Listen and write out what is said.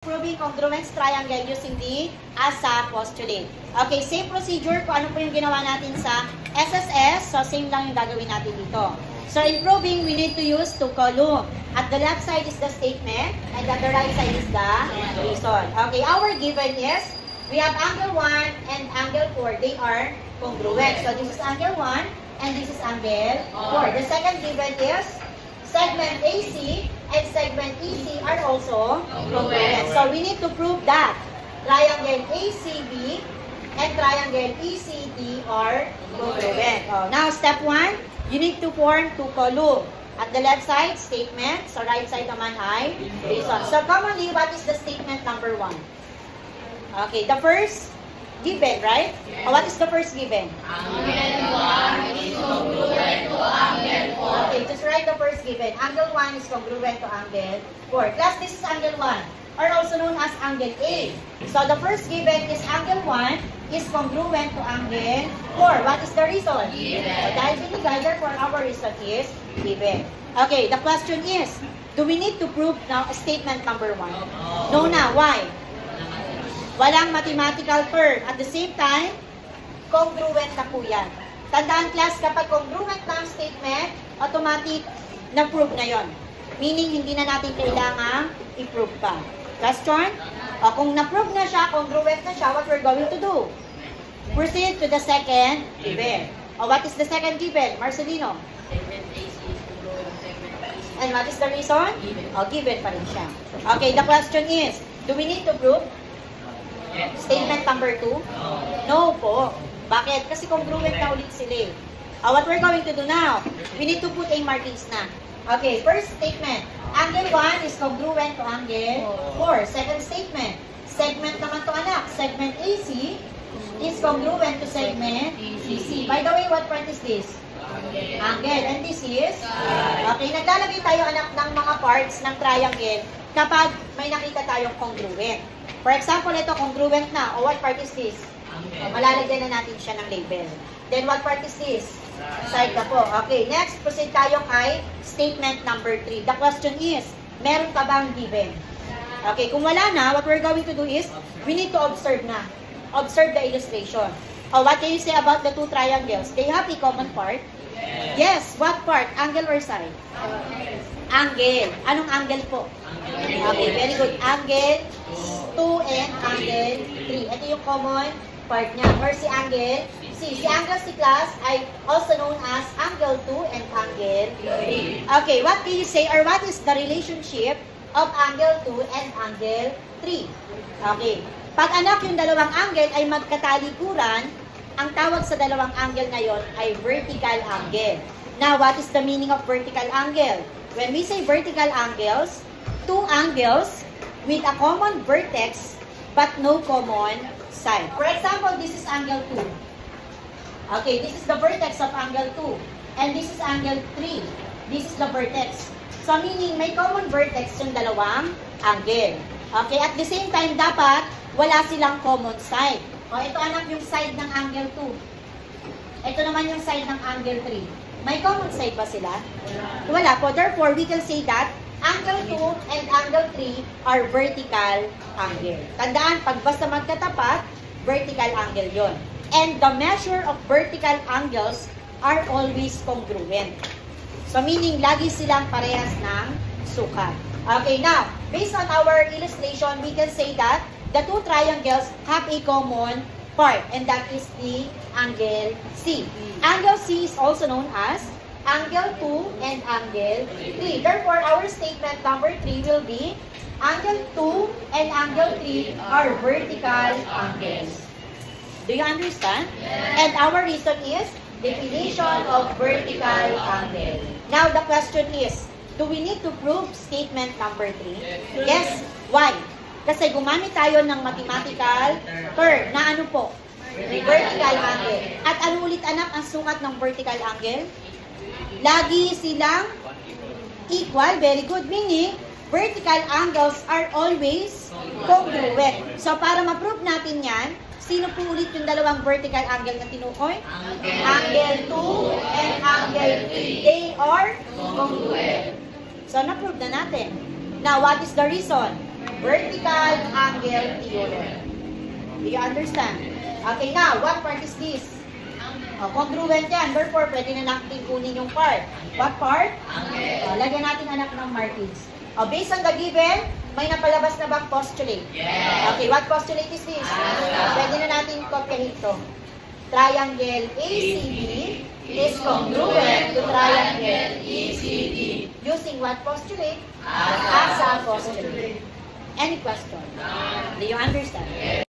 Proving congruence triangle using the ASA postulate. Okay, same procedure kung ano po yung ginawa natin sa SSS. So, same lang yung gagawin natin dito. So, in proving, we need to use two columns. At the left side is the statement, and at the right side is the reason. Okay, our given is, we have angle 1 and angle 4. They are congruent. So, this is angle 1, and this is angle 4. The second given is, segment AC and segment EC are also congruent. So, we need to prove that triangle ACB and triangle ECD are congruent. Now, step 1, you need to form two columns. At the left side, statement. Sa right side naman ay reason. So, commonly, what is the statement number 1? Okay, the first given, right? Yes. What is the first given? Angle 1 is congruent to angle 4. Okay, just write the first given. Angle 1 is congruent to angle 4. Class, this is angle 1, or also known as angle A. So, the first given is angle 1 is congruent to angle 4. What is the reason? Given. So, dahil binigay, therefore, our reason is given. Okay, the question is, do we need to prove now statement number 1? No na. Why? Walang mathematical term. At the same time, congruent na po yan. Tandaan, class, kapag congruent na ang statement, automatic na-prove na yon. Meaning, hindi na natin kailangan i-prove pa. Question? O, kung na-prove na siya, congruent na siya, what we're going to do? Proceed to the second given. O, what is the second given? Marcelino? Segment AC is congruent to segment EC. And what is the reason? Given. O, given pa rin siya. Okay, the question is, do we need to prove statement number 2? No po. Bakit? Kasi congruent na ulit sila. What we're going to do now, we need to put a markings na. Okay, first statement. Angle 1 is congruent to angle 4. Second statement. Segment naman to anak. Segment AC is congruent to segment EC. By the way, what part is this? Angle. And this is? Okay, naglalagay tayo anak ng mga parts ng triangle kapag may nakita tayong congruent. For example, ito congruent na. O what part is this? Malalagyan na natin siya ng label. Then what part is this? Side na po. Okay, next, proceed tayo kay statement number 3. The question is, meron ka bang given? Okay, kung wala na, what we're going to do is, we need to observe na. Observe the illustration. What can you say about the two triangles? They have a common part? Yes. What part? Angle or side? Angle. Anong angle po? Okay, very good. Angle 2 and angle 3. Ito yung common part niya. Or si angle C. Si angle C class ay also known as angle 2 and angle 3. Okay, what can you say or what is the relationship of angle 2 and angle 3? Okay. Pag anak yung dalawang angle ay magkatalikuran, ang tawag sa dalawang angle na yon ay vertical angle. Now, what is the meaning of vertical angle? When we say vertical angles, two angles with a common vertex but no common side. For example, this is angle 2. Okay, this is the vertex of angle 2. And this is angle 3. This is the vertex. So, meaning may common vertex yung dalawang angle. Okay, at the same time, dapat wala silang common side. O, ito anak yung side ng angle 2. Ito naman yung side ng angle 3. May common side ba sila? Wala po. Therefore, we can say that angle 2 and angle 3 are vertical angle. Tandaan, pag basta magkatapat, vertical angle yon. And the measure of vertical angles are always congruent. So, meaning, lagi silang parehas ng sukat. Okay, now, based on our illustration, we can say that the two triangles have a common part, and that is the angle C. Angle C is also known as angle 2 and angle 3. Therefore, our statement number 3 will be angle 2 and angle 3 are vertical angles. Do you understand? Yes. And our reason is definition of vertical angle. Now, the question is, do we need to prove statement number 3? Yes. Why? Kasi gumamit tayo ng mathematical term na ano po? Vertical angle. At ano ulit anak ang sukat ng vertical angle? Lagi silang equal. Very good. Meaning, vertical angles are always congruent. So, para ma-prove natin yan, sino po ulit yung dalawang vertical angle na tinukoy? Angle 2 and angle 3. They are congruent. So, na-prove na natin. Now, what is the reason? vertical angle theorem. Do you understand? Okay, now, what part is this? Congruent yan. Therefore, pwede na natin kunin yung part. What part? Lagyan natin anak ng markings. Based on the given, may napalabas na bang postulate? Okay, what postulate is this? Pwede na natin kopyahin ito. Triangle ACB is congruent to triangle ECD. Using what postulate? As a postulate. Any question? Do you understand?